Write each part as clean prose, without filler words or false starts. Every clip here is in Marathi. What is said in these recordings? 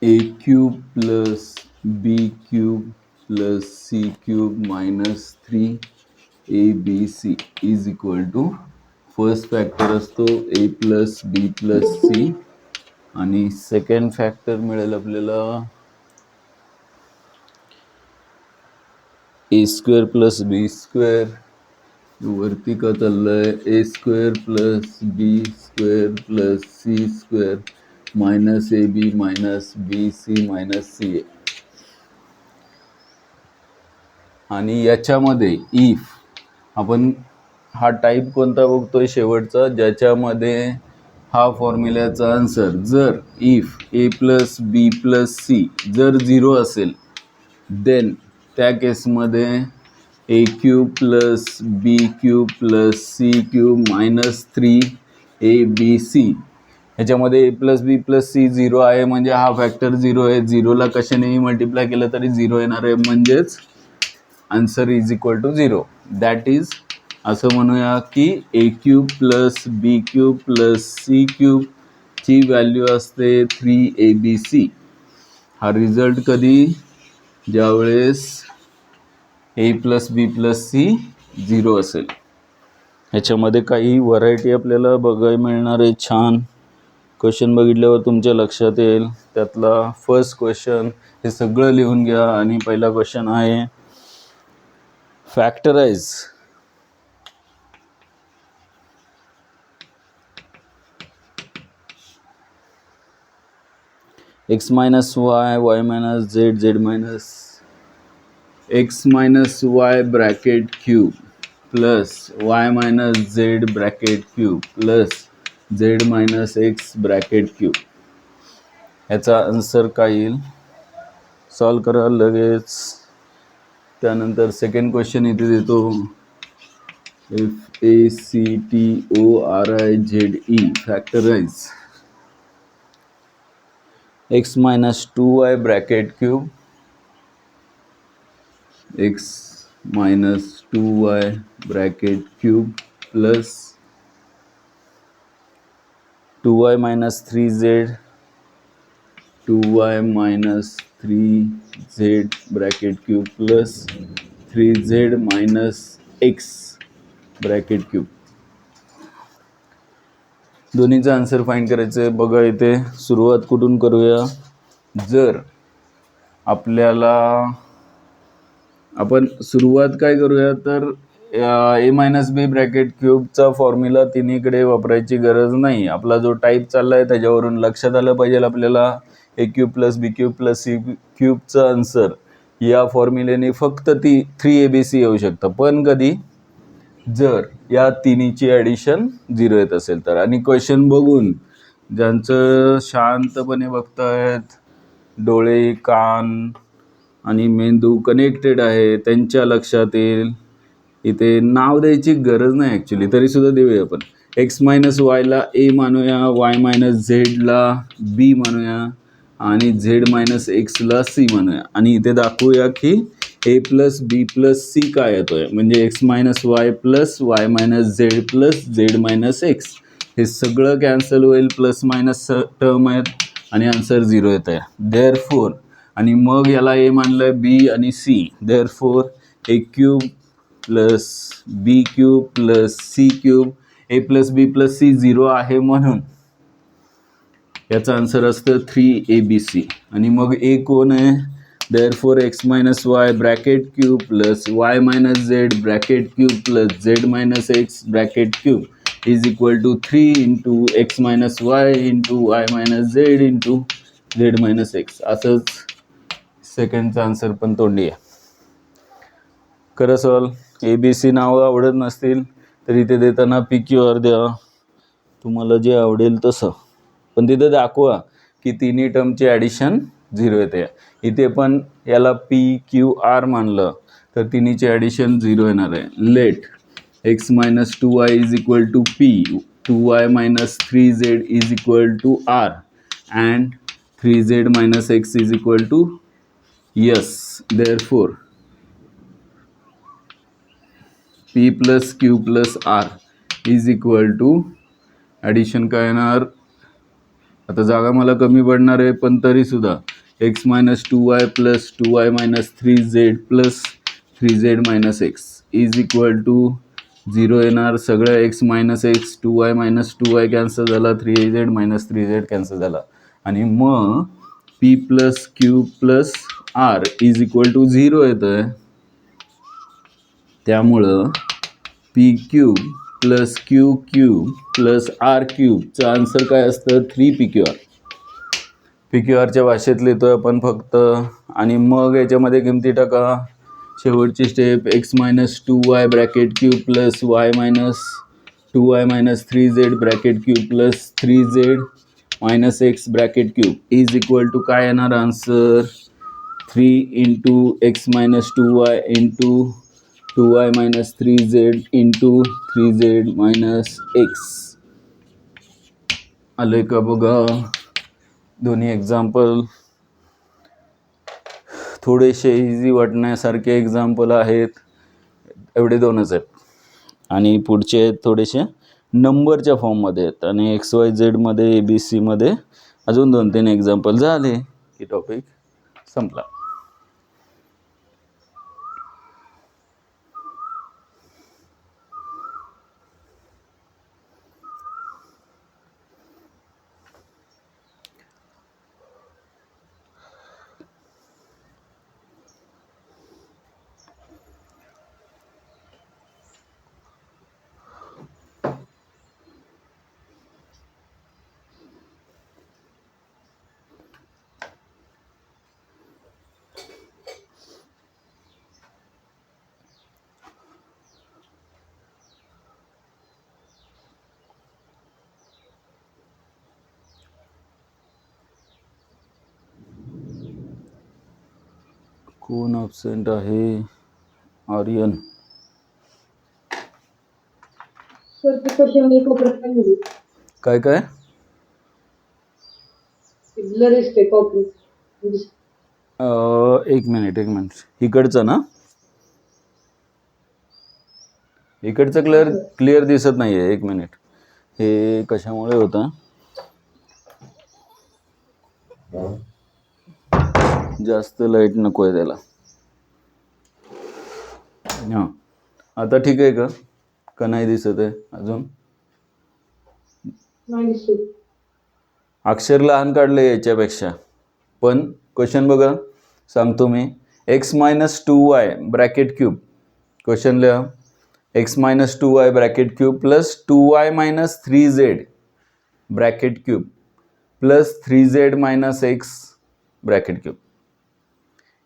A cube plus B cube plus C cube minus 3abc is equal to first factor असतो A plus B plus C आणि सेकंड फॅक्टर मिळेल आपल्याला A square plus B square वरती का चाललंय A square plus B square plus C square minus A B minus B C minus C A आणि याच्यामध्ये इफ आपण हा टाईप कोणता बघतोय शेवटचा ज्याच्यामध्ये हा फॉर्म्युल्याचा आन्सर जर if A plus B plus C जर 0 असेल देन त्या केसमध्ये A cube plus B cube plus C cube minus 3abc ह्याच्यामध्ये A plus B plus C 0 आहे म्हणजे हा फॅक्टर 0 आहे. 0ला कशानेही मल्टिप्लाय केलं तरी 0 येणार आहे म्हणजेच answer is equal to 0. That is असं म्हणूया की A cube plus B cube plus C cube ची व्हॅल्यू असते 3abc. हा रिझल्ट कधी ज्यावेळेस A plus B plus C 0 असेल. ह्याच्यामध्ये काही व्हरायटी आपल्याला बघायला मिळणार आहे. छान क्वेश्चन बघितल्यावर तुमच्या लक्षात येईल. त्यातला फर्स्ट क्वेश्चन हे सगळं लिहून घ्या आणि पहिला क्वेश्चन आहे factorise x minus y, y minus z, z minus x minus y bracket cube plus y minus z bracket cube plus z minus x bracket cube. ह्याचा आन्सर काय येईल सॉल्व करा लगेच. त्यानंतर सेकंड क्वेश्चन इथे देतो FACTORIZE factorise x minus 2y bracket cube x minus 2y bracket cube plus 2y minus 3z 2y minus 3z bracket cube plus 3z minus x bracket cube. दोन्हीचा आन्सर फाइंड करायचं आहे. बघा इथे सुरुवात कुठून करूया. जर आपल्याला आपण सुरुवात काय करूया तर ए मायनस बी ब्रॅकेट क्यूबचा फॉर्म्युला तिन्हीकडे वापरायची गरज नाही. आपला जो टाईप चालला आहे त्याच्यावरून लक्षात आलं पाहिजे आपल्याला ए क्यूब प्लस बी क्यूब प्लस सी क्यूबचा आन्सर या फॉर्म्युल्याने फक्त 3abc येऊ शकतं. पण कधी जर या तिन्हीची ॲडिशन 0 येत असेल तर. आणि क्वेश्चन बघून ज्यांचं शांतपणे बघतायत डोळे कान आणि मेंदू कनेक्टेड आहे त्यांच्या लक्षात येईल. इथे नाव द्यायची गरज नाही ॲक्च्युली तरीसुद्धा देऊया आपण. एक्स मायनस वायला ए मानूया, वाय मायनस झेडला बी मानूया आणि झेड मायनस एक्सला सी मानूया. आणि इथे दाखवूया की a plus B plus c काय येतोय म्हणजे x minus Y plus y minus Z plus Z minus x हे सगळं कॅन्सल होईल. प्लस मायनस टर्म आहेत आणि आन्सर 0 येत आहे. देअरफोर आणि मग याला ए मानलं आहे बी आणि सी. देअरफोर ए क्यूब प्लस बी क्यूब प्लस सी क्यूब ए प्लस बी प्लस सी 0 आहे म्हणून याचा आन्सर असतं 3abc. आणि मग ए कोण आहे therefore X minus Y bracket cube plus Y minus Z bracket cube plus Z minus X bracket cube is equal to 3 into x minus Y into Y minus Z into Z minus X. असंच सेकंडचा आन्सर पण तोंडी आहे. खरं सॉल्व ABC नावं आवडत नसतील तर इथे देताना PQR द्या तुम्हाला जे आवडेल तसं. पण तिथे दाखवा की तिन्ही टर्मचे ॲडिशन 0 येते. इथे पण याला PQR मानलं तर तिन्हीचे ॲडिशन 0 येणार आहे. Let x minus 2y is equal to P 2y minus 3z is equal to R and 3z minus x is equal to yes. Therefore P plus Q plus R is equal to addition काय येणार आता जागा मला कमी पडणार आहे, पण तरी सुद्धा X minus 2y plus 2y minus 3z plus 3z minus X is equal to 0 येणार. सगळं X minus X 2y minus 2y cancel झाला, 3z मायनस 3z कॅन्सल झाला, आणि मग P plus Q plus R is equal to 0 येतं आहे. त्यामुळं P cube plus Q cube plus R क्यूबचं आन्सर काय असतं? 3pqr. pqrच्या भाषेत लिहितोय आपण फक्त. आणि मग याच्यामध्ये किमती टाका. शेवटची step X minus 2y bracket cube plus y minus 2y minus 3z bracket cube plus 3z minus X bracket cube is equal to काय येणार answer? 3 into x minus 2y into 2y minus 3z into 3z minus X. आले का बघा? दोन्ही एक्झाम्पल थोडेसे इझी वाटण्यासारखे एक्झाम्पल आहेत, एवढे दोनच आहेत. आणि पुढचे थोडेसे नंबरच्या फॉर्ममध्ये आहेत. आणि XYZ मध्ये ABC मध्ये अजून 2-3 एक्झाम्पल झाले की टॉपिक संपला. कोण ॲब्सेंट आहे? आर्यन. काय काय? एक मिनिट. इकडचं ना? इकडचं क्लिअर दिसत नाहीये. एक मिनिट. हे कशामुळे होतं? जास्त लाईट नको आहे त्याला. हां, आता ठीक आहे का? का नाही दिसत आहे अजून? अक्षर लहान काढले याच्यापेक्षा. पण क्वेश्चन बघा, सांगतो मी. X minus 2y bracket cube. Question लिहा. X minus 2y bracket cube plus 2y minus 3z bracket cube plus 3z minus X bracket cube.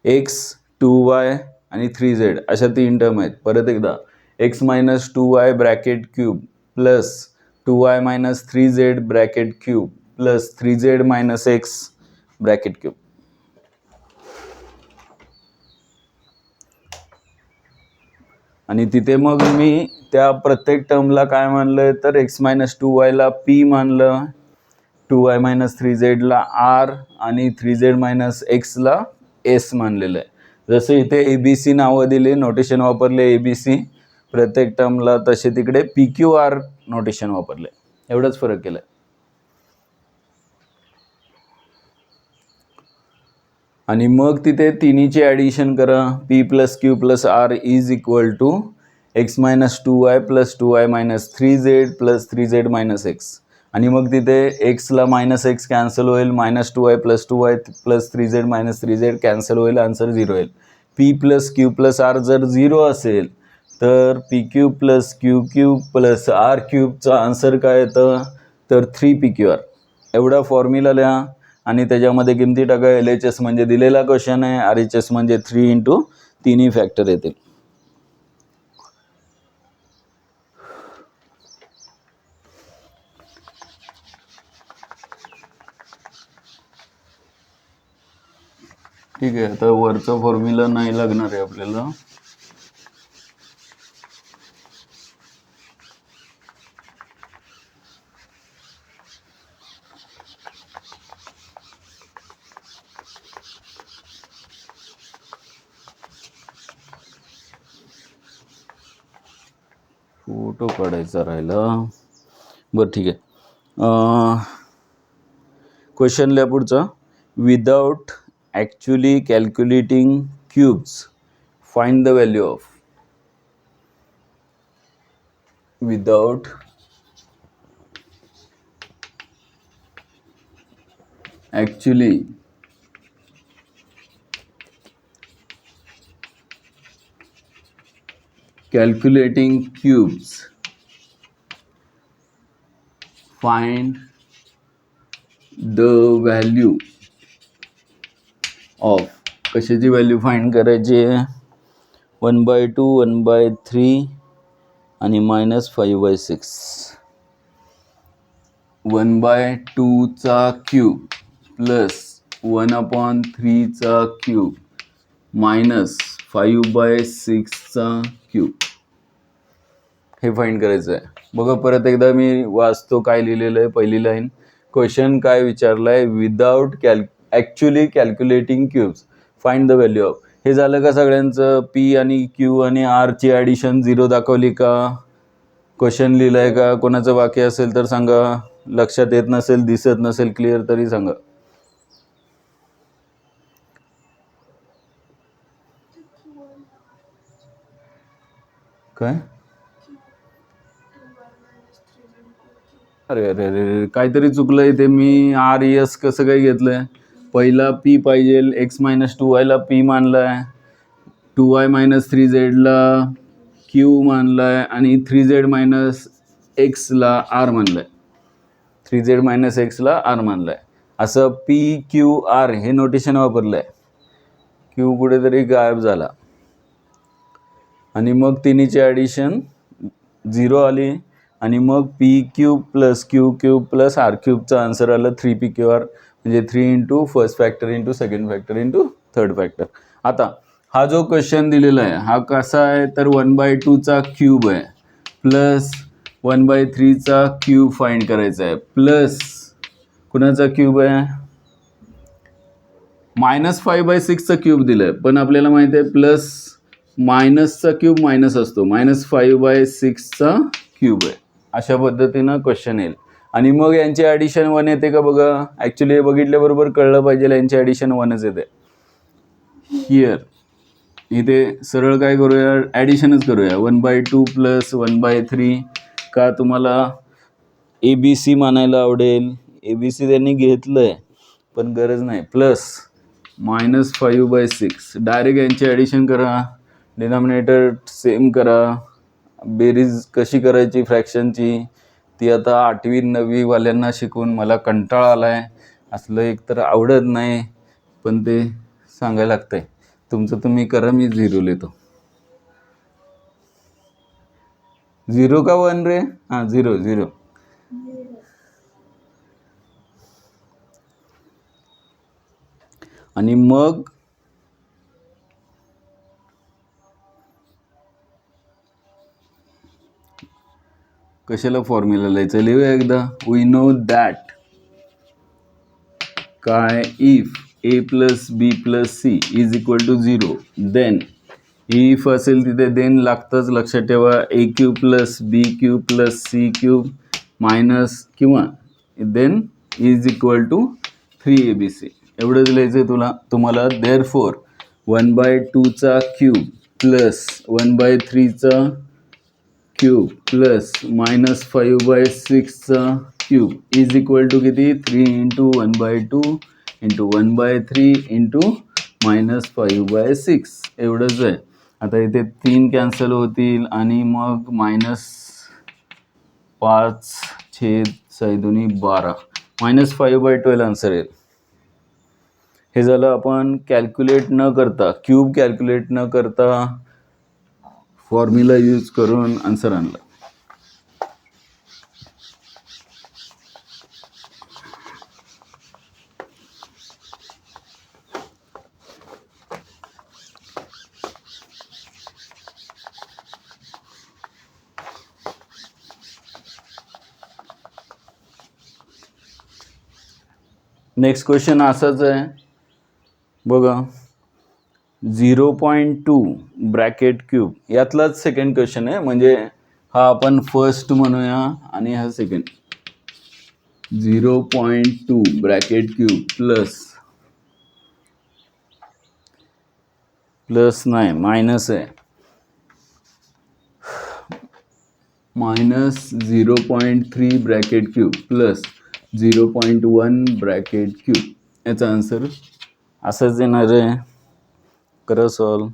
X 2y आणि 3z अशा 3 टर्म आहेत. परत एकदा, X minus 2y bracket cube plus 2y minus 3z bracket cube plus 3z minus X bracket cube. आणि तिथे मग मी त्या प्रत्येक टर्मला काय मानलं तर एक्स मायनस 2y ला पी मानलं, 2y मायनस 3z ला आर आणि 3z मायनस एक्सला एस मानलेलं आहे. जसे इथे ABC नावं दिली, नोटेशन वापरले ABC प्रत्येक टर्मला, तसे तिकडे PQR नोटेशन वापरले. एवढाच फरक केलाय. आणि मग तिथे तिन्हीचे ॲडिशन करा. P plus Q plus R is equal to x minus 2y plus 2y minus 3z plus 3z minus x. आणि मग तिथे एक्सला मायनस एक्स कॅन्सल होईल, minus 2y plus 2y plus 3z minus 3z cancel होईल, आन्सर 0 येईल. P plus Q plus r जर 0 असेल तर p cube plus Q cube plus r क्यूबचा आन्सर काय येतं तर 3pqr. एवढा फॉर्म्युला लिहा आणि त्याच्यामध्ये किमती टाका. LHS म्हणजे दिलेला क्वेश्चन आहे, RHS म्हणजे 3 इंटू तिन्ही फॅक्टर येतील. ठीक आहे, आता वरचा फॉर्म्युला नाही लागणार आहे आपल्याला. फोटो काढायचा राहिला. बरं ठीक आहे. क्वेश्चन लिहा पुढचा. Without actually calculating cubes find the value of. Without actually calculating cubes find the value of. कशाची व्हॅल्यू फाइंड करायची आहे? 1/2 1/3 आणि -5/6. 1/2 चा क्यूब प्लस 1/3 चा क्यूब मायनस 5/6 चा क्यूब हे फाइंड करायचं आहे. बघा परत एकदा मी वाचतो काय लिहिलेलं आहे. पहिली लाईन, क्वेश्चन काय विचारलं आहे? Without actually calculating cubes find the value of. हे झालं का सगळ्यांचं? पी आणि क्यू आणि आरची ॲडिशन 0 दाखवली का? क्वेश्चन लिहिलं आहे का? कोणाचं बाकी असेल तर सांगा. लक्षात येत नसेल, दिसत नसेल क्लिअर तरी सांगा. काय? अरे अरे अरे काहीतरी चुकलंय. ते मी आर एस कसं काय घेतलंय? पहिला पी पाहिजे, x-2y पी मानलाय, 2y-3z क्यू मानलाय आणि 3z x आर मानलाय. 3z x आर मानलाय. असं पी क्यू आर हे नोटेशन वापरलंय. क्यू कुठेतरी गायब झाला आणि मग तिन्हीची ॲडिशन 0 आली आणि मग p cube plus Q cube plus r क्यूबचा आन्सर आलं 3pqr, म्हणजे 3 into first factor into second factor into third factor. आता हा जो क्वेश्चन दिलेला आहे हा कसा आहे? तर 1/2 चा क्यूब आहे प्लस 1/3 चा क्यूब फाइंड करायचा आहे प्लस कुणाचा क्यूब आहे? -5/6 चा क्यूब दिलाय, पण आपल्याला माहिती आहे प्लस मायनसचा क्यूब मायनस असतो. -5/6 चा क्यूब आहे. अशा पद्धतीनं क्वेश्चन येईल. आणि मग यांची ॲडिशन 1 येते का बघा. ॲक्च्युली हे बघितल्याबरोबर कळलं पाहिजे यांची ॲडिशन 1च येते. हिअर इथे सरळ काय करूया? ॲडिशनच करूया. 1/2 प्लस 1/3. का तुम्हाला ABC मानायला आवडेल? ABC त्यांनी घेतलंय पण गरज नाही. प्लस -5/6 डायरेक्ट यांची ॲडिशन करा. डिनॉमिनेटर सेम करा. बेरीज कशी करायची फ्रॅक्शनची ती आता 8वी 9वी वाल्यांना शिकवून मला कंटाळा आला आहे. असलं एक तर आवडत नाही पण ते सांगायला लागतंय. तुमचं तुम्ही करा, मी 0 लिहितो. 0 का 1 रे? हां 0. आणि मग कशाला फॉर्म्युला लिहायचं? लिहूया एकदा. वी नो दॅट काय if a plus B plus C is equal to 0 then, if असेल तिथे देन लागतंच, लक्षात ठेवा. a cube plus B cube plus C cube minus किंवा then is equal to 3abc. एवढंच लिहायचं तुम्हाला. देअरफॉर 1/2 चा क्यूब प्लस 1/3 चा क्यूब प्लस -5/6 चा क्यूब इज इक्वल टू किती? 3 इंटू 1/2 इंटू 1/3 इंटू -5/6 एवढंच आहे. आता इथे 3 कॅन्सल होतील आणि मग -5/6 -5/12 आन्सर येईल. हे झालं आपण कॅल्क्युलेट न करता, क्यूब कॅल्क्युलेट न करता फॉर्म्युला यूज करून आन्सर आणला. नेक्स्ट क्वेश्चन असाच आहे बघा. 0.2 ब्रॅकेट क्यूब यातलाच सेकंड क्वेश्चन आहे. म्हणजे हा आपण फर्स्ट म्हणूया आणि हा सेकंड. 0.2 ब्रॅकेट क्यूब प्लस नाही मायनस आहे minus 0.3 bracket cube plus 0.1 bracket cube, याचा आन्सर असंच येणार आहे. करा सॉल्व.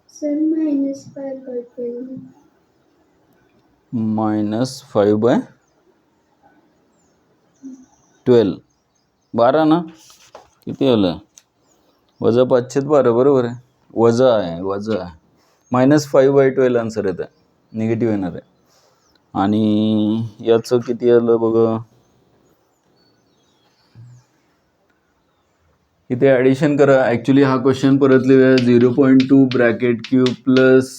सर -5/12 -5/12 12 ना, किती आलं? वजा 5/12 बरोबर आहे. वजा आहे -5/12 आन्सर येत आहे, निगेटिव्ह येणार आहे. आणि याचं किती आलं बघा, इथे ॲडिशन करा. ॲक्च्युली हा क्वेश्चन परत लिहूया. 0.2 ब्रॅकेट क्यूब प्लस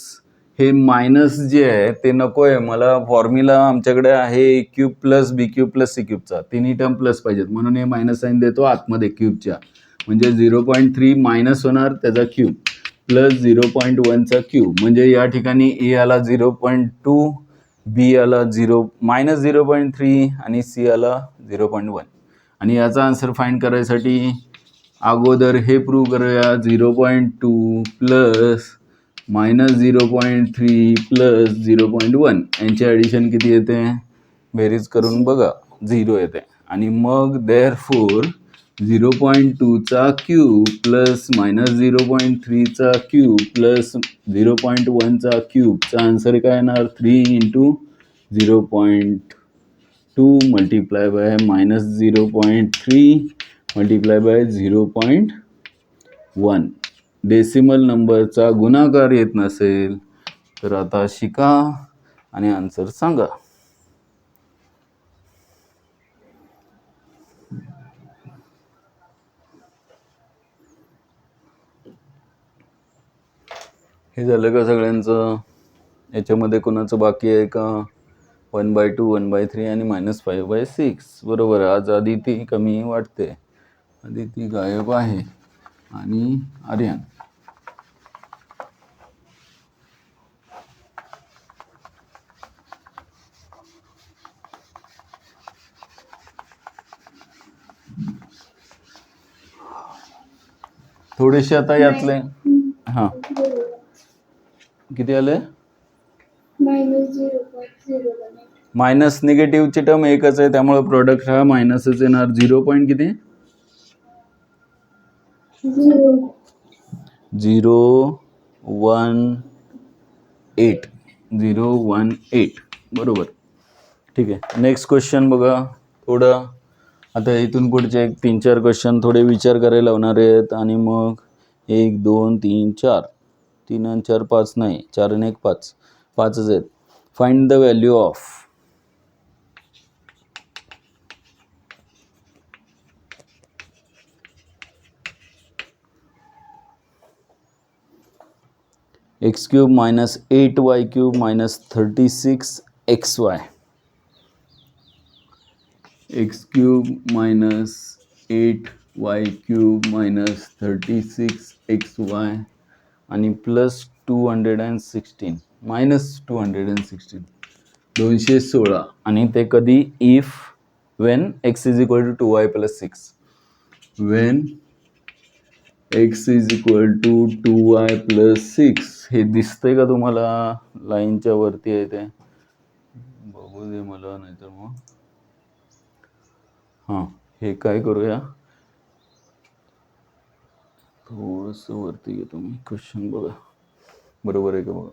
हे मायनस जे आहे ते नको आहे मला. फॉर्म्युला आमच्याकडे आहे a cube plus B cube plus c क्यूबचा, तिन्ही टर्म प्लस पाहिजेत म्हणून हे मायनस साईन देतो आतमध्ये क्यूबच्या. म्हणजे 0.3 मायनस होणार त्याचा क्यूब प्लस 0.1चा क्यूब, म्हणजे या ठिकाणी ए आला 0.2, बी आला -0.3 आणि सी आला 0.1. आणि याचा आन्सर फाइंड करायसाठी अगोदर हे प्रूव्ह करूया. 0.2 प्लस -0.3 प्लस 0.1 यांचे ॲडिशन किती येते, बेरीज करून बघा, 0 येते. आणि मग देअरफॉर 0.2चा क्यूब प्लस -0.3चा क्यूब प्लस 0.1चा क्यूबचा आन्सर काय येणार, 3 × 0.2 multiply by -0.3 multiply by 0.1. Decimal नंबरचा गुणाकार येत नसेल तर आता शिका आणि आन्सर सांगा. हे झालं का सगळ्यांचं? याच्यामध्ये कोणाचं बाकी आहे का? 1/2 1/3 आणि -5/6 बरोबर. आज आदिती कमी वाटते, आदिती गायब आहे आणि आर्यन. थोडेसे आता यातले हां किती आले? -0.01 मायनस निगेटिव्हची टर्म एकच आहे त्यामुळे प्रोडक्ट हा मायनसच येणार. 0. किती 0.18 बरोबर. ठीक आहे, नेक्स्ट क्वेश्चन बघा. थोडं आता इथून पुढचे 3-4 क्वेश्चन थोडे विचार करायला लावणार आहेत. आणि मग 1 2 3 4 3 आणि 4 5 नाही, 4 आणि 1 5, 5च आहेत. Find the value of x³ - 8y³ - 36xy. x³ - 8y³ - 36xy आणि प्लस 216 -216 216. आणि ते कधी, if Wien x = 2y + 6. Wien x = 2y + 6. हे दिसतंय का तुम्हाला? लाईनच्या वरती आहे ते, बघू दे मला, नाहीतर मग हां हे काय करूया, थोडंसं वरती घेतो मी. क्वेश्चन बघा बरोबर आहे का बघा,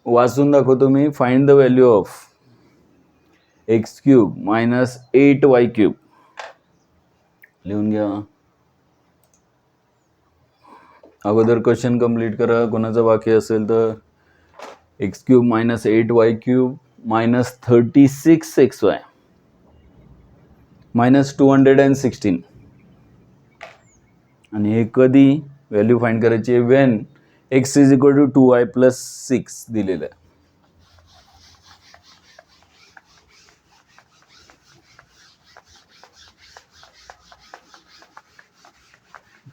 वाचून दाखवतो मी. Find the value of x³ - 8y³ लिहून घ्या. अगोदर क्वेश्चन कंप्लीट करा. कोणाचं बाकी असेल तर x³ - 8y³ - 36xy -216. आणि हे कधी व्हॅल्यू फाइंड करायची, when X is equal to 2y plus 6 दिलेलं आहे.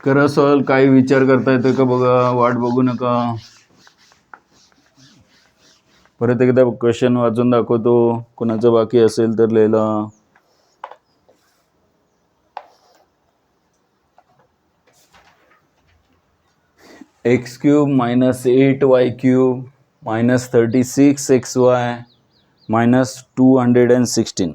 करा सॉल्व. काही विचार करता येतो का बघा, वाट बघू नका. परत एकदा क्वेश्चन वाचून दाखवतो, कोणाचं बाकी असेल तर लिहिला. X cube minus 8y cube minus 36xy minus 216.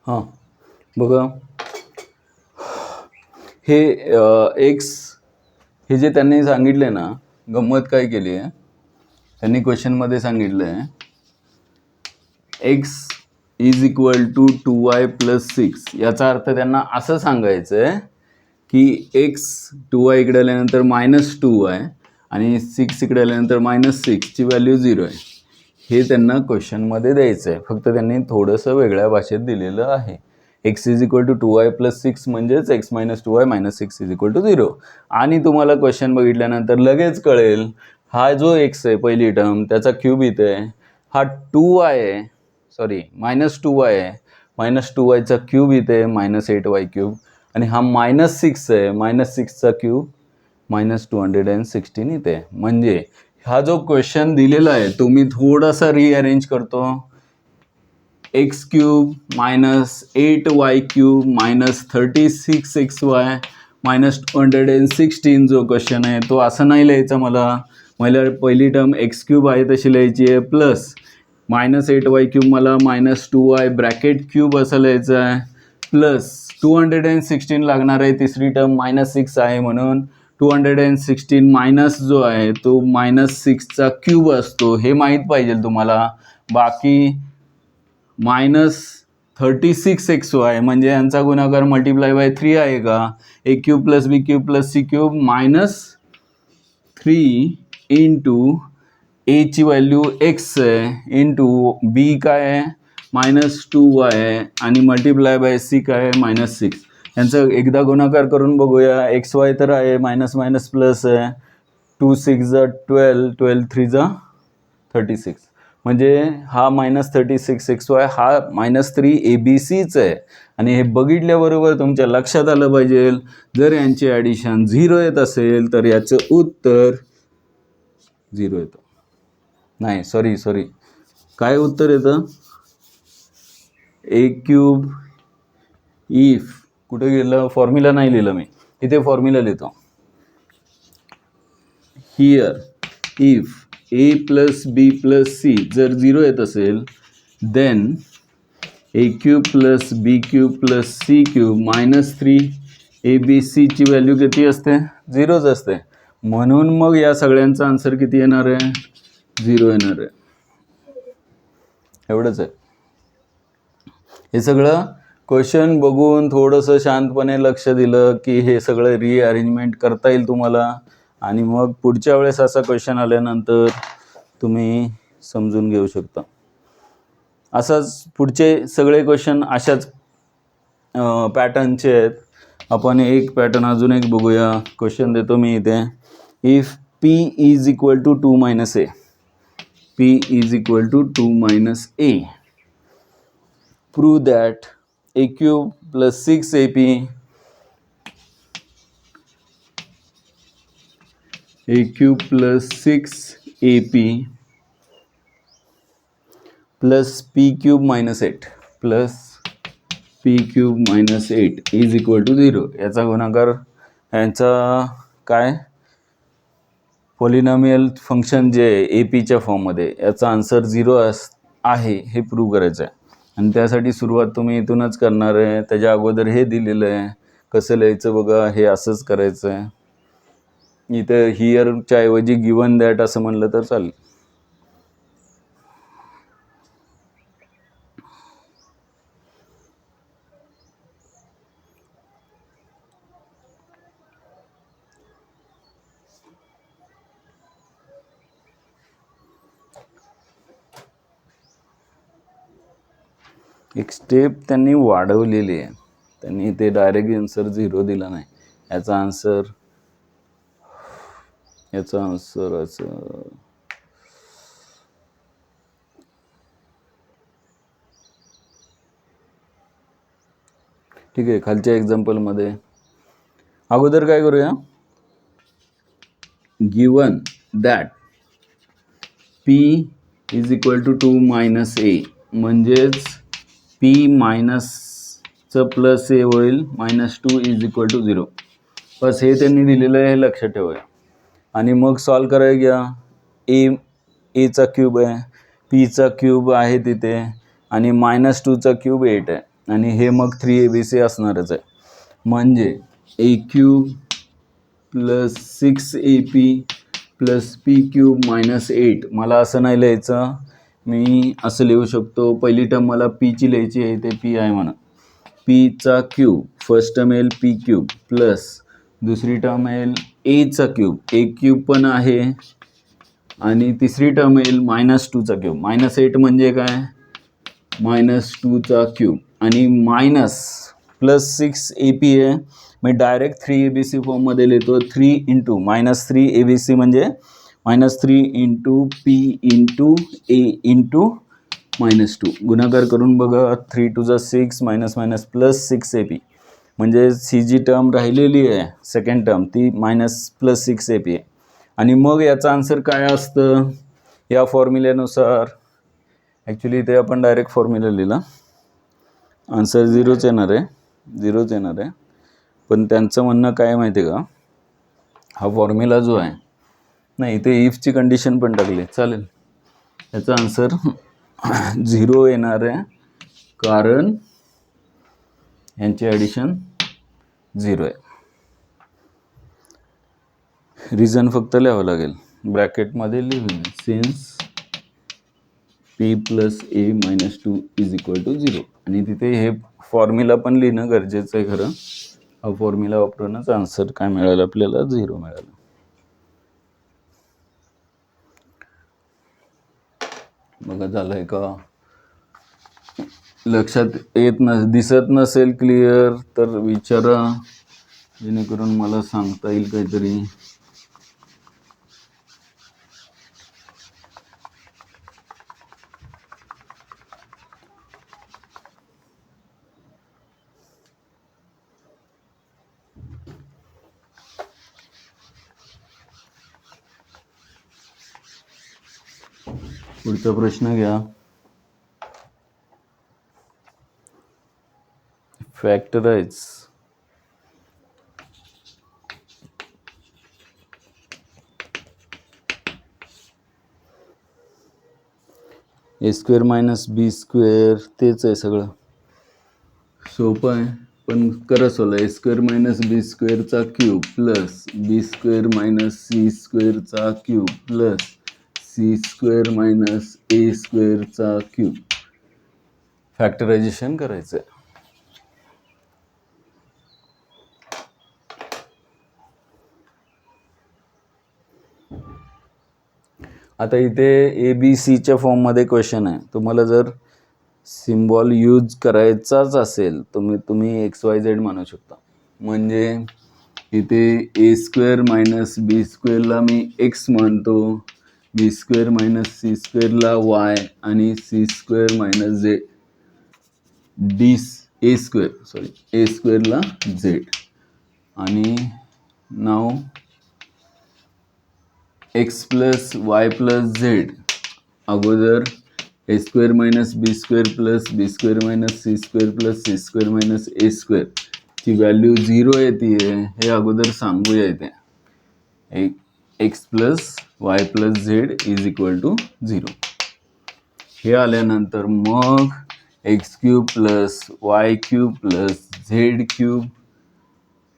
हां बघा, हे एक्स हे जे त्यांनी सांगितले ना, गंमत काय केली आहे, त्यांनी क्वेश्चनमध्ये सांगितलं आहे X is equal to 2y plus 6. याचा अर्थ त्यांना असं सांगायचं आहे की एक्स 2y इकडे आल्यानंतर मायनस 2y आणि 6 इकडे आल्यानंतर मायनस 6ची व्हॅल्यू 0 आहे. हे त्यांना क्वेश्चनमध्ये द्यायचं आहे. फक्त त्यांनी थोडंसं वेगळ्या भाषेत दिलेलं आहे. X is equal to 2y plus 6 म्हणजेच X minus 2y minus 6 is equal to 0. आणि तुम्हाला क्वेश्चन बघितल्यानंतर लगेच कळेल, हा जो एक्स आहे पहिली टर्म त्याचा क्यूब इथे आहे, हा 2y आहे, सॉरी मायनस 2y आहे, मायनस 2yचा क्यूब इथे आहे मायनस 8y क्यूब, आणि हा मायनस 6 आहे, मायनस 6चा क्यूब मायनस 216 इथे. म्हणजे हा जो क्वेश्चन दिलेला आहे तो मी थोडासा रिअरेंज करतो. X cube minus 8y cube minus 36xy minus 216 जो क्वेश्चन आहे तो असं नाही लिहायचा. मला पहिली टर्म एक्स क्यूब आहे तशी लिहायची आहे, प्लस मायनस 8y क्यूब मला मायनस 2y ब्रॅकेट क्यूब असं लिहायचं आहे, प्लस 216 लागणार आहे. तिसरी टर्म मायनस 6 आहे म्हणून 216 मायनस जो आहे तो मायनस 6चा क्यूब असतो, हे माहीत पाहिजे तुम्हाला. बाकी मायनस 36xy म्हणजे यांचा गुणाकार मल्टिप्लाय बाय 3 आहे का, a cube plus B cube plus C cube minus 3 into एची व्हॅल्यू एक्स आहे इंटू बी काय आहे मायनस 2y आहे आणि मल्टिप्लाय बाय सी काय आहे मायनस 6. यांचं एकदा गुणाकार करून बघूया. एक्स वाय तर आहे, मायनस मायनस प्लस आहे, 2 6 जा 12, 12 3 जा 36. म्हणजे हा मायनस 36xy हा मायनस 3 ABCच आहे. आणि हे बघितल्याबरोबर तुमच्या लक्षात आलं पाहिजे, जर यांची ॲडिशन 0 येत असेल तर याचं उत्तर 0 येतं. नाही सॉरी काय उत्तर येतं, ए क्यूब इफ, कुठे गेलं फॉर्म्युला नाही लिहिलं मी, इथे फॉर्म्युला लिहितो. Here if A plus B plus C जर 0 येत असेल, then a cube plus B cube plus C cube minus 3 ABCची व्हॅल्यू किती असते, 0च असते. म्हणून मग या सगळ्यांचा आन्सर किती येणार आहे, 0 येणार आहे. एवढंच आहे. हे सगळं क्वेश्चन बघून थोडंसं शांतपणे लक्ष दिलं की हे सगळं रिअरेंजमेंट करता येईल तुम्हाला, आणि मग पुढच्या वेळेस असा क्वेश्चन आल्यानंतर तुम्ही समजून घेऊ शकता. असाच पुढचे सगळे क्वेश्चन अशाच पॅटर्नचे आहेत. आपण एक पॅटर्न अजून एक बघूया. क्वेश्चन देतो मी इथे. If P is equal to 2 minus A, P is equal to 2 minus A, prove that A cube plus 6AP A cube plus 6AP plus P cube minus 8 plus P cube minus 8 is equal to 0. याचा गुणाकार यांचा काय पॉलिनॉमियल फंक्शन जे आहे ए पीच्या फॉर्ममध्ये, याचा आन्सर 0 आहे हे प्रूव्ह करायचं आहे. आणि त्यासाठी सुरुवात तुम्ही इथूनच करणार आहे. त्याच्या अगोदर हे दिलेलं आहे, कसं लिहायचं बघा. हे असंच करायचं आहे. इथं हिअरच्या ऐवजी गिवन दॅट असं म्हणलं तर चालेल. एक स्टेप त्यांनी वाढवलेली आहे. त्यांनी ते डायरेक्ट आन्सर 0 दिला नाही. याचा आन्सर असं ठीक आहे. खालच्या एक्झाम्पलमध्ये अगोदर काय करूया, given that p is equal to 2 minus a, म्हणजेच पी मायनसचं प्लस ए होईल, -2 इज इक्वल टू 0. बस हे त्यांनी दिलेलं आहे, हे लक्षात ठेवूया. आणि मग सॉल्व करायला घ्या. एचा क्यूब आहे, पीचा क्यूब आहे तिथे, आणि -2चा क्यूब 8 आहे. आणि हे मग 3abc असणारच आहे. म्हणजे a cube plus 6ap plus P cube minus 8. मला असं नाही लिहायचं, मी असं लिहू शकतो. पहिली टर्म मला पीची लिहायची आहे, ते पी आहे म्हणा. पीचा क्यूब, फर्स्ट टर्म येईल पी क्यूब, प्लस दुसरी टर्म येईल एचा क्यूब, ए क्यूब पण आहे, आणि तिसरी टर्म येईल -2चा क्यूब. -8 म्हणजे काय, -2चा क्यूब, आणि मायनस प्लस 6ap आहे. मी डायरेक्ट 3abc फॉर्ममध्ये लिहितो. 3 इंटू -3abc म्हणजे -3 इंटू पी इंटू ए इंटू -2. गुणाकार करून बघा. 3 2 जा 6 मायनस प्लस 6ab, म्हणजे सी जी टर्म राहिलेली आहे सेकंड टर्म, ती प्लस 6ab आहे. आणि मग याचा आन्सर काय असतं या फॉर्म्युल्यानुसार. ॲक्च्युली इथे आपण डायरेक्ट फॉर्म्युला लिहिला, आन्सर 0च येणार आहे. पण त्यांचं म्हणणं काय माहिती आहे का, हा फॉर्म्युला जो आहे नाही, इथे इफची कंडिशन पण टाकली चालेल. याचा आन्सर 0 येणार आहे, कारण यांचे ॲडिशन 0 आहे. रिझन फक्त लिहावं लागेल, ब्रॅकेटमध्ये लिहून, since P plus A -2 is equal to 0. आणि तिथे हे फॉर्म्युला पण लिहिणं गरजेचं आहे खरं. हा फॉर्म्युला वापरूनच आन्सर काय मिळालं आपल्याला, 0 मिळालं. बघा झालं आहे का, लक्षात दिसत नसेल क्लिअर तर विचारा, जेणेकरून मला सांगता येईल काहीतरी. पुढचा प्रश्न घ्या. फॅक्टराइज a² मायनस b², तेच आहे सगळं, सोपं आहे. पण करा सोला. a² मायनस b²चा क्यूब प्लस b² मायनस c²चा क्यूब प्लस c² मायनस a²चा क्यूब, फॅक्टरायझेशन करायचं आहे. आता इथे ABCच्या फॉर्ममध्ये क्वेश्चन आहे. तुम्हाला जर सिम्बॉल यूज करायचाच असेल तुम्ही XYZ म्हणू शकता. म्हणजे इथे a² मायनस b²ला मी x म्हणतो, b² मायनस c²ला y, आणि c² मायनस a²ला z. आणि नाव x plus y plus z, अगोदर a square minus b square plus B square minus c square plus C square minus a square ची व्हॅल्यू 0 येते हे अगोदर सांगूया इथे. X plus y plus z is equal to 0. हे आल्यानंतर मग x cube plus y cube plus z cube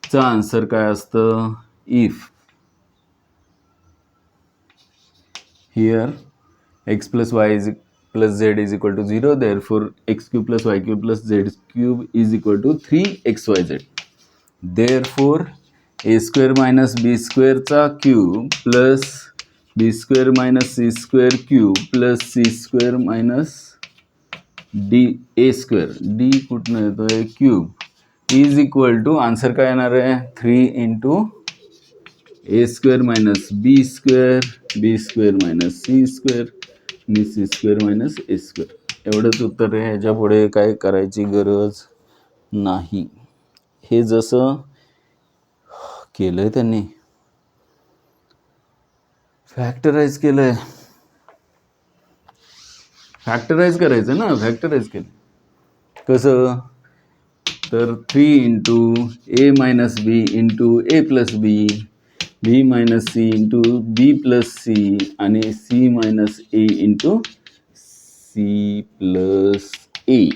चा आन्सर काय असतं? If here x plus y is plus z is equal to 0, therefore x cube plus y cube plus z cube is equal to 3xyz. Therefore a square minus b square चा cube plus b square minus c square cube plus c square minus d a square d कुठनं येतोय cube is equal to answer काय येणार आहे? 3 into a square minus b square minus c square आणि C square minus a square. एवढंच उत्तर आहे. ह्याच्या पुढे काय करायची गरज नाही. हे जसं केलंय त्यांनी फॅक्टराइज केलंय. फॅक्टराइज करायचं ना, फॅक्टराइज केलं कसं? तर 3 इंटू ए मायनस बी इंटू ए प्लस बी, बी मायनस सी इंटू बी प्लस सी आणि सी मायनस ए इंटू सी प्लस ए.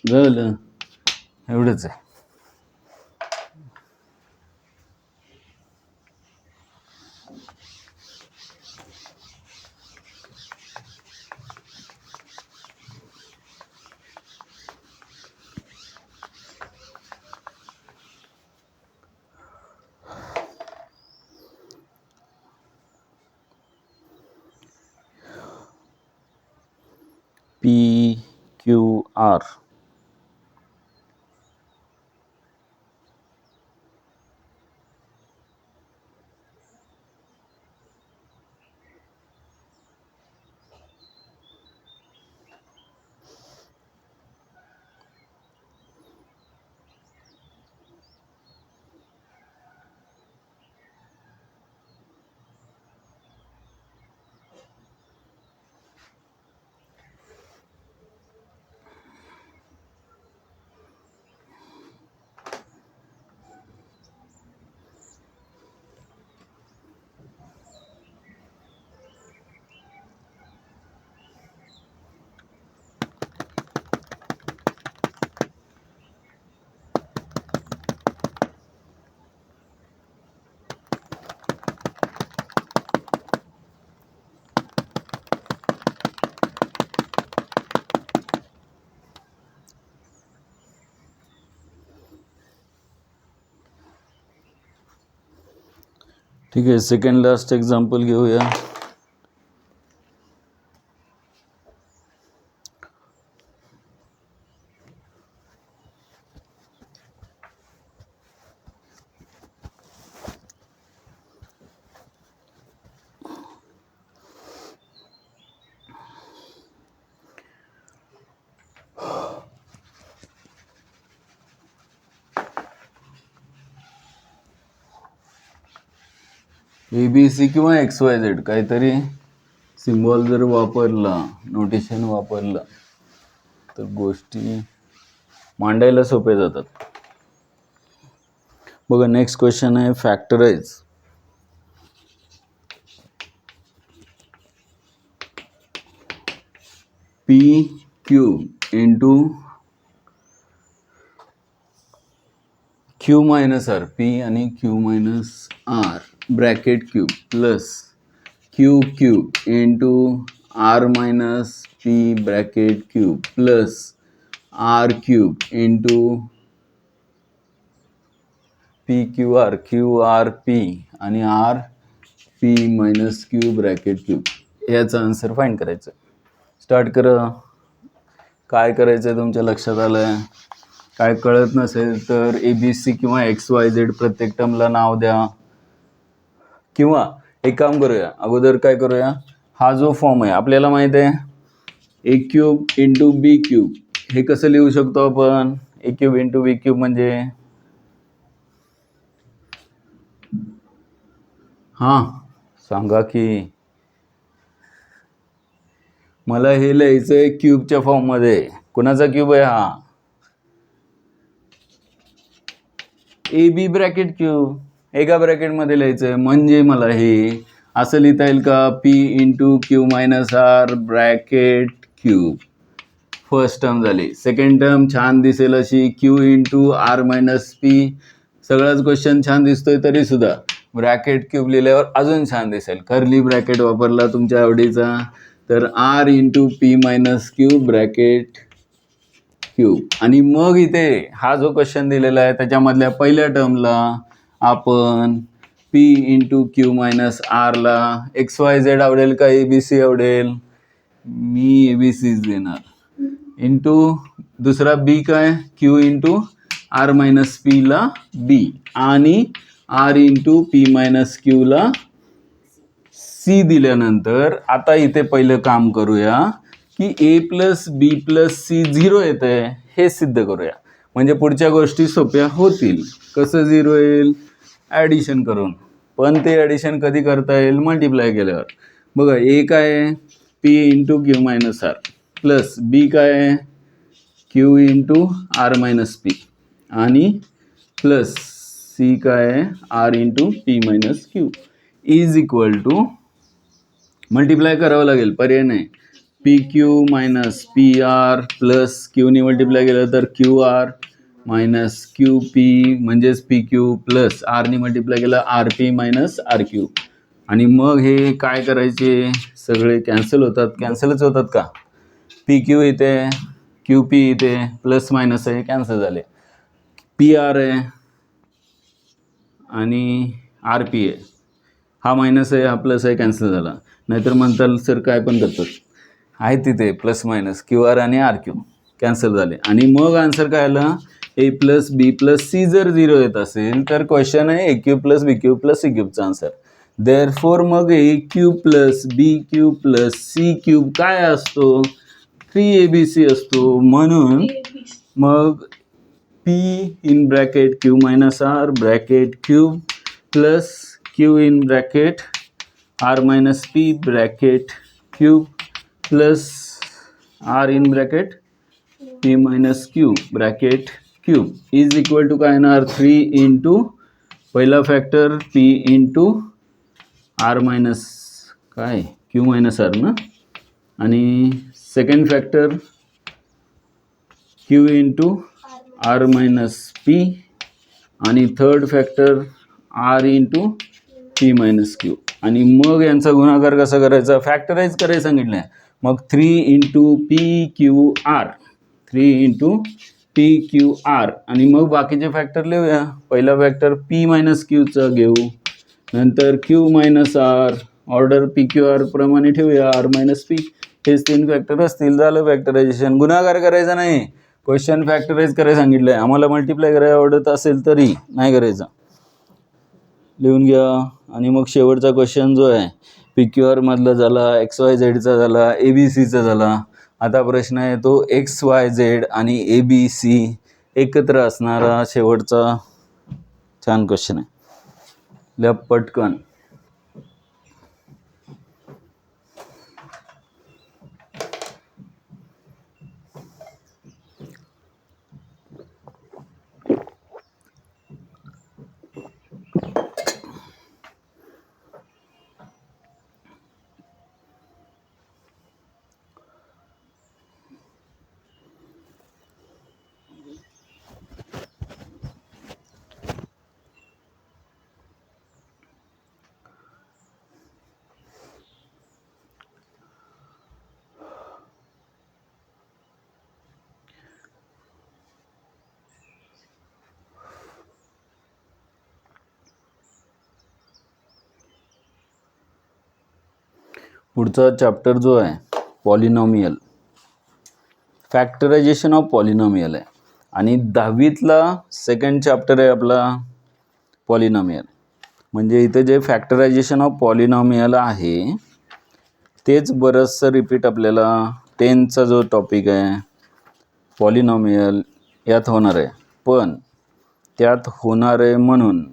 झालं, एवढंच आहे. पी क्यू आर ठीक आहे. सेकंड लास्ट एक्झाम्पल घेऊया. ABC किंवा XYZ काहीतरी सिम्बॉल जर वापरला, नोटेशन वापरलं तर गोष्टी मांडायला सोपे जातात. बघा, नेक्स्ट क्वेश्चन आहे factorize. P cube into q minus r, p आणि q minus r bracket cube plus Q cube into r minus p bracket cube plus R cube into P Q r p आणि r p minus q bracket cube. याचा आन्सर फाइंड करायचं. स्टार्ट करा. काय करायचं आहे तुमच्या लक्षात आलं? काय कळत नसेल तर ABC किंवा XYZ प्रत्येक टर्मला नाव द्या. किंवा एक काम करूया, अगोदर काय करूया, हा जो फॉर्म आहे आपल्याला माहित आहे a cube into B cube, हे कसं लिहू शकतो आपण? ए क्यूब इंटू बी क्यूब म्हणजे हां सांगा की मला हे लिहायचंय क्यूबच्या फॉर्ममध्ये. कुणाचा क्यूब आहे हा? A B bracket cube. एका ब्रॅकेटमध्ये लिहायचंय. म्हणजे मला हे असं लिहिता येईल का? P into q minus r bracket cube. First term झाली. सेकंड टर्म छान दिसेल अशी q into r minus p. सगळाच क्वेश्चन छान दिसतोय तरी सुद्धा ब्रॅकेट क्यूब लिहिल्यावर अजून छान दिसेल. कर्ली ब्रॅकेट वापरला तुमच्या आवडीचा तर R into P minus cube bracket cube. आणि मग इथे हा जो क्वेश्चन दिलेला आहे त्याच्यामधल्या पहिल्या टर्मला आपण पी इंटू क्यू मायनस आरला एक्स वाय झेड आवडेल का ए बी सी आवडेल? मी ए बी सीच देणार. इंटू दुसरा बी काय? क्यू इंटू आर मायनस पीला बी आणि आर इंटू पी मायनस क्यूला सी दिल्यानंतर आता इथे पहिलं काम करूया की a plus B plus C 0 येत आहे हे सिद्ध करूया. म्हणजे पुढच्या गोष्टी सोप्या होतील. कसं 0 येईल? ॲडिशन करून. पण ते ॲडिशन कधी करता येईल? मल्टिप्लाय केल्यावर. बघा ए काय आहे? P into q minus r plus b काय आहे? Q into r minus p आणि प्लस सी काय आहे? R into P minus q is equal to multiply करावं लागेल, पर्याय नाही. P q minus p r plus क्यूनी मल्टिप्लाय केलं तर q r minus q p म्हणजेच पी क्यू प्लस आरनी मल्टिप्लाय केलं r p minus r q. आणि मग हे काय करायचे? सगळे कॅन्सल होतात. कॅन्सलच होतात का? पी क्यू इथे, क्यू पी इथे, प्लस मायनस आहे कॅन्सल झाले. पी आर आहे आणि आर पी आहे. हा मायनस आहे हा प्लस आहे कॅन्सल झाला. नाहीतर म्हणताल सर काय पण करतात. आहे तिथे प्लस मायनस क्यू आर आणि आर क्यू कॅन्सल झाले. आणि मग आन्सर काय आला? A plus B plus C जर 0 येत असेल तर क्वेश्चन आहे a cube plus B cube plus c क्यूबचा आन्सर. देअरफॉर मग a cube plus B cube plus C cube काय असतो? 3abc असतो. म्हणून मग p in bracket q minus r bracket cube plus q in bracket r minus p bracket cube plus r in bracket p minus q bracket cube is equal to काय येणार? 3 इंटू पहिला factor p into r minus काय क्यू मायनस आर ना आणि second factor q into r minus p आणि third factor r into P minus q. आणि मग यांचा गुणाकार कसा करायचा? फॅक्टराईज करायला सांगितलं आहे. मग 3 into P Q R 3 into P Q R आणि मग बाकीचे फॅक्टर लिहूया. पहिला फॅक्टर पी मायनस क्यूचा घेऊ, नंतर Q minus R order P Q R प्रमाणे ठेवूया आर मायनस पी. हेच 3 फॅक्टर असतील. झालं फॅक्टरायझेशन. गुणाकार करायचा नाही. क्वेश्चन फॅक्टराईज करायला सांगितलं आहे. आम्हाला मल्टिप्लाय करायला आवडत असेल तरी नाही करायचं. लिहून घ्या. आणि मग शेवटचा क्वेश्चन जो आहे पी क्यू आर मधला झाला, एक्स वाय झेडचा झाला, ए बी सीचा झाला. आता प्रश्न आहे तो एक्स वाय झेड आणि ए बी सी एकत्र असणारा शेवटचा छान क्वेश्चन आहे. लिहा पटकन. पुढचा चॅप्टर जो आहे पॉलिनॉमियल, फॅक्टरायझेशन ऑफ पॉलिनॉमियल आहे. आणि 10वीतला सेकंड चॅप्टर आहे आपला पॉलिनॉमियल. म्हणजे इथे जे फॅक्टरायझेशन ऑफ पॉलिनॉमियल आहे तेच बरंचसं रिपीट आपल्याला 10चा जो टॉपिक आहे पॉलिनॉमियल यात होणार आहे. पण त्यात होणार आहे म्हणून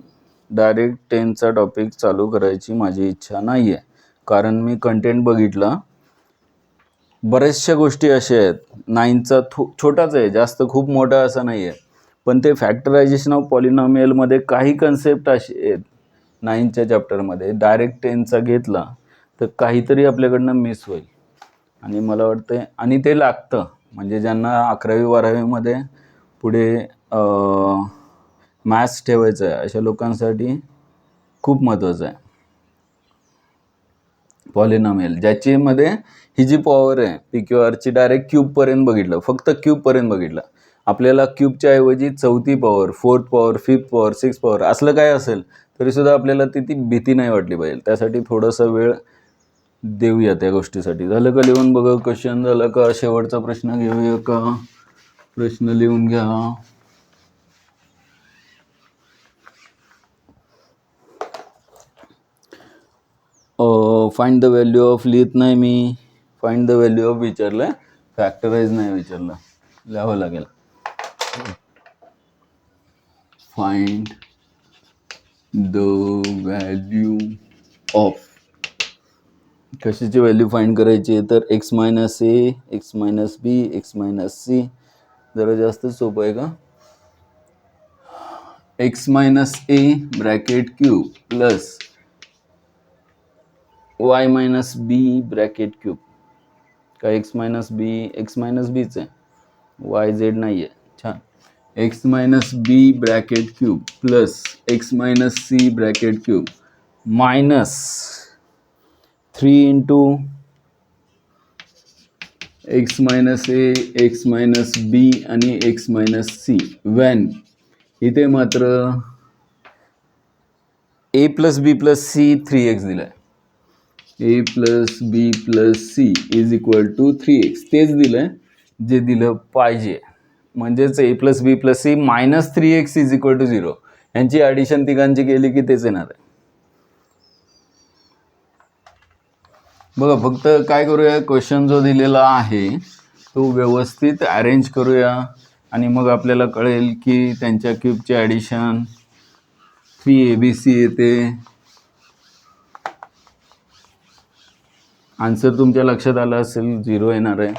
डायरेक्ट 10चा टॉपिक चालू करायची माझी इच्छा नाही आहे. कारण मी कंटेंट बघितलं बऱ्याचशा गोष्टी अशा आहेत, 9चा छोटाच आहे, जास्त खूप मोठा असा नाही आहे, पण ते फॅक्टरायझेशन ऑफ पॉलिनॉमियलमध्ये काही कन्सेप्ट असे आहेत 9च्या चॅप्टरमध्ये, डायरेक्ट 10चा घेतला तर काहीतरी आपल्याकडनं मिस होईल. आणि मला वाटतं आणि ते लागतं, म्हणजे ज्यांना 11वी-12वीमध्ये पुढे मॅथ्स ठेवायचं आहे अशा लोकांसाठी खूप महत्त्वाचं आहे पॉलिनॉमियल, ज्याच्यामध्ये ही जी पॉवर आहे पी क्यू आरची डायरेक्ट क्यूबपर्यंत बघितलं, फक्त क्यूबपर्यंत बघितलं. आपल्याला क्यूबच्या ऐवजी 4थी power, 4th power, 5th power, 6th power असलं काय असेल तरीसुद्धा आपल्याला ती भीती नाही वाटली पाहिजे. त्यासाठी थोडासा वेळ देऊया त्या गोष्टीसाठी. झालं का लिहून बघा क्वेश्चन? झालं का? शेवटचा प्रश्न घेऊया का? प्रश्न लिहून घ्या. फाइंड द व्हॅल्यू ऑफ लिहित नाही मी, फाइंड द व्हॅल्यू ऑफ विचारलं, फॅक्टराइज नाही विचारलं, लिहावं लागेल. फाइंड द व्हॅल्यू ऑफ, कशाची व्हॅल्यू फाइंड करायची आहे तर x minus a, x minus b, x minus c. जरा जास्त सोपं आहे का? X minus a bracket cube plus Y minus b bracket cube. का एक्स मायनस बीच आहे, वाय झेड नाही आहे. छान. X minus b bracket cube plus x minus c bracket cube minus 3 into x minus a, x minus b आणि एक्स मायनस सी. व्हॅन इथे मात्र a plus B plus c 3x दिलाय. A plus B plus C is equal to 3x. तेच दिलंय जे दिलं पाहिजे, म्हणजेच a plus B plus C minus 3x is equal to 0. यांची ॲडिशन तिघांची केली की तेच येणार आहे. बघा, फक्त काय करूया, क्वेश्चन जो दिलेला आहे तो व्यवस्थित अरेंज करूया आणि मग आपल्याला कळेल की त्यांच्या क्यूबचे ॲडिशन 3abc येते. आन्सर तुमच्या लक्षात आला असेल, 0 येणार आहे.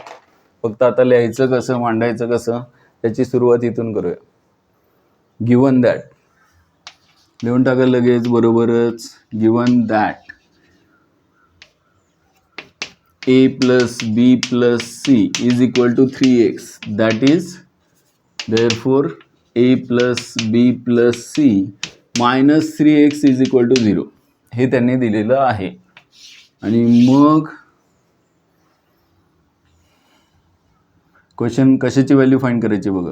फक्त आता लिहायचं कसं, मांडायचं कसं, त्याची सुरुवात इथून करूया. गिवन दॅट लिहून टाका लगेच बरोबरच. Given that A plus B plus C is equal to 3x, that is therefore A plus B plus C minus 3x is equal to 0. हे त्यांनी दिलेलं आहे. आणि मग क्वेश्चन कशाची व्हॅल्यू फाइंड करायची बघा.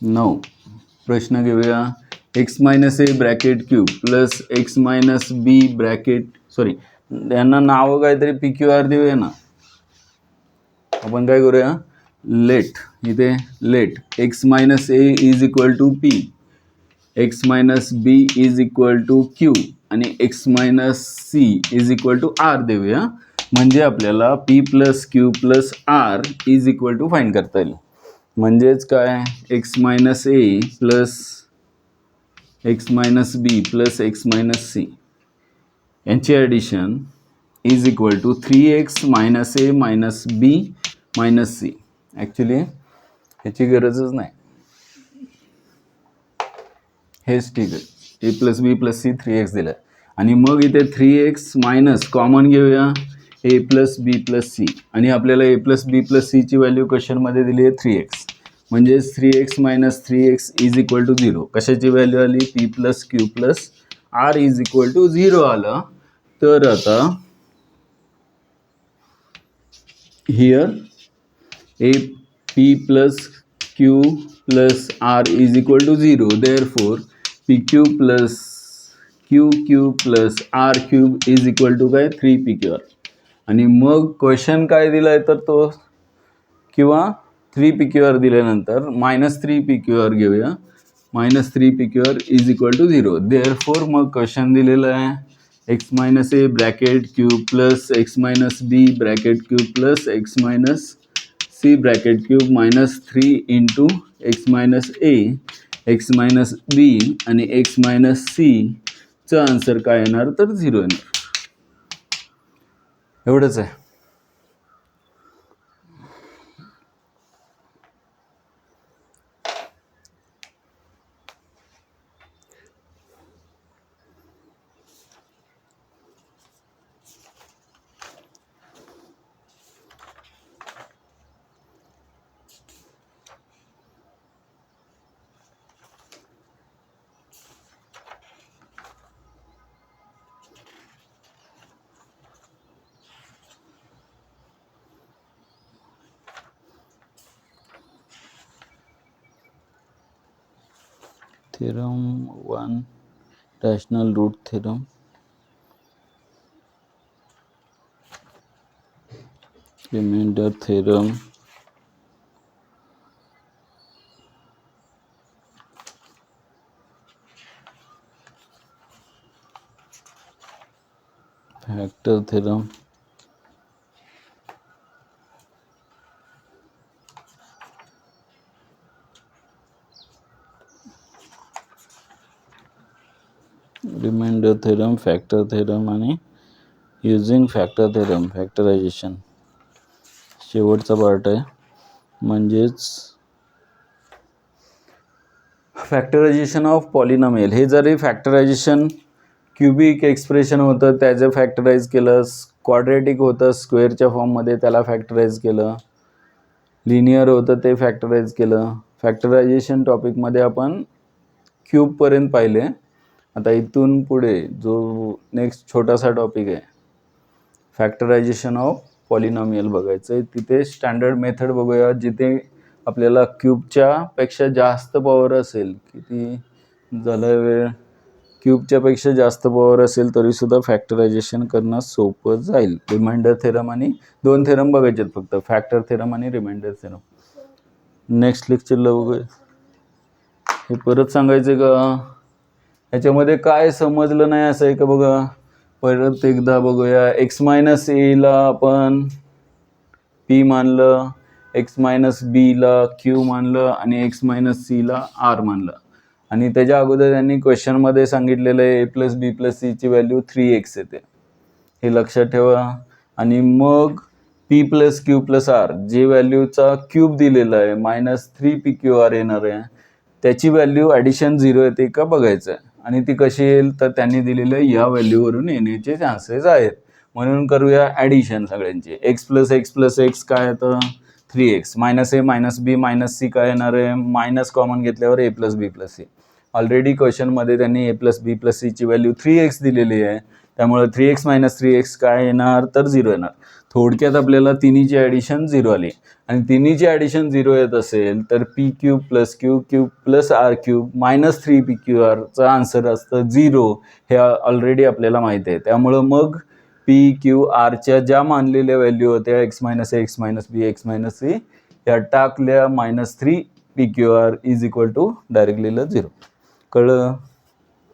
9 प्रश्न घेऊया. X minus a bracket cube plus x minus b bracket, sorry यांना नावं काहीतरी पी क्यू आर देऊया ना. आपण काय करूया, लेट इथे let x minus a is equal to p, x minus b is equal to q आणि x minus c is equal to r देऊया. म्हणजे आपल्याला p plus Q plus R is equal to find करता येईल. म्हणजेच काय, x minus a plus x minus b plus x minus c यांची addition is equal to 3x minus a minus b minus c. Actually ह्याची गरजच नाही, हेच ठीक आहे. A plus B plus c 3x दिलं आहे आणि मग इथे 3x मायनस कॉमन घेऊया ए प्लस बी प्लस सी आणि आपल्याला ए प्लस बी प्लस सीची व्हॅल्यू क्वेश्चनमध्ये दिली आहे 3x. म्हणजेच 3x minus 3x is equal to 0. कशाची व्हॅल्यू आली, P plus Q plus R is equal to 0 आलं. तर आता here A P plus Q plus R is equal to 0. Therefore P Q plus Q Q plus R cube is equal to काय, 3pqr. आणि मग क्वेश्चन काय दिला आहे तर तो, किंवा 3pqr दिल्यानंतर मायनस 3pqr घेऊया. Minus 3pqr is equal to 0. Therefore मग क्वेश्चन दिलेलं आहे x minus a bracket cube plus x minus b bracket cube plus x minus c bracket cube minus 3 into x minus a, x minus b आणि एक्स मायनस सीचं आन्सर काय येणार तर 0 येणार. एवढंच आहे. theorem 1 rational root theorem, remainder theorem, factor theorem, remainder theorem, factor theorem आणि using factor theorem, factorization शेवटचा पार्ट आहे. म्हणजेच फॅक्टरायझेशन ऑफ पॉलिनॉमियल. हे जरी फॅक्टरायझेशन क्युबिक एक्सप्रेशन होतं त्याचं फॅक्टराइज केलं, क्वाड्रेटिक होतं स्क्वेअरच्या फॉर्ममध्ये त्याला फॅक्टराइज केलं, लिनियर होतं ते फॅक्टराइज केलं. फॅक्टरायझेशन टॉपिकमध्ये आपण क्यूबपर्यंत पाहिले. आता इथून पुढे जो नेक्स्ट छोटासा टॉपिक आहे फॅक्टरायझेशन ऑफ पॉलिनॉमियल बघायचं आहे. तिथे स्टँडर्ड मेथड बघूया जिथे आपल्याला क्यूबच्या पेक्षा जास्त पॉवर असेल, किती झालं वेळ, क्यूबच्या पेक्षा जास्त पॉवर असेल तरीसुद्धा फॅक्टरायझेशन करणं सोपं जाईल. रिमाइंडर थेरम आणि 2 थेरम बघायचे आहेत फक्त, फॅक्टर थेरम आणि रिमाइंडर थेरम. नेक्स्ट लेक्चरला बघूया. हे परत सांगायचं का, ह्याच्यामध्ये काय समजलं नाही असं आहे का बघा, परत एकदा बघूया. एक्स मायनस एला आपण पी मानलं, एक्स मायनस बीला क्यू मानलं आणि एक्स मायनस सीला आर मानलं. आणि त्याच्या अगोदर त्यांनी क्वेश्चनमध्ये सांगितलेलं आहे ए प्लस बी प्लस सीची व्हॅल्यू 3x येते, हे लक्षात ठेवा. आणि मग P plus Q plus r जे व्हॅल्यूचा क्यूब दिलेला आहे -3pqr येणार आहे, त्याची व्हॅल्यू ॲडिशन 0 येते का बघायचं आहे. आणि ती कशी येईल तर त्यांनी दिलेलं या व्हॅल्यूवरून येण्याचे चान्सेस आहेत. म्हणून करूया ॲडिशन सगळ्यांची. एक्स प्लस एक्स काय येतं 3x, -a minus b minus c काय येणार आहे, मायनस कॉमन घेतल्यावर a plus B plus c. Already क्वेश्चनमध्ये त्यांनी a प्लस बी प्लस सीची व्हॅल्यू 3x दिलेली आहे, त्यामुळे 3x मायनस 3x काय येणार तर 0 येणार. थोडक्यात आपल्याला तिन्हीची ॲडिशन 0 आली. आणि तिन्हीची ॲडिशन 0 येत असेल तर p cube plus Q cube plus R cube -3pqrचा आन्सर असतं 0. हे ऑलरेडी आपल्याला माहिती आहे. त्यामुळं मग पी क्यू आरच्या ज्या मानलेल्या व्हॅल्यू होत्या x minus a x minus b x minus C या टाकल्या -3pqr is equal to direct लिहिलं 0. कळलं.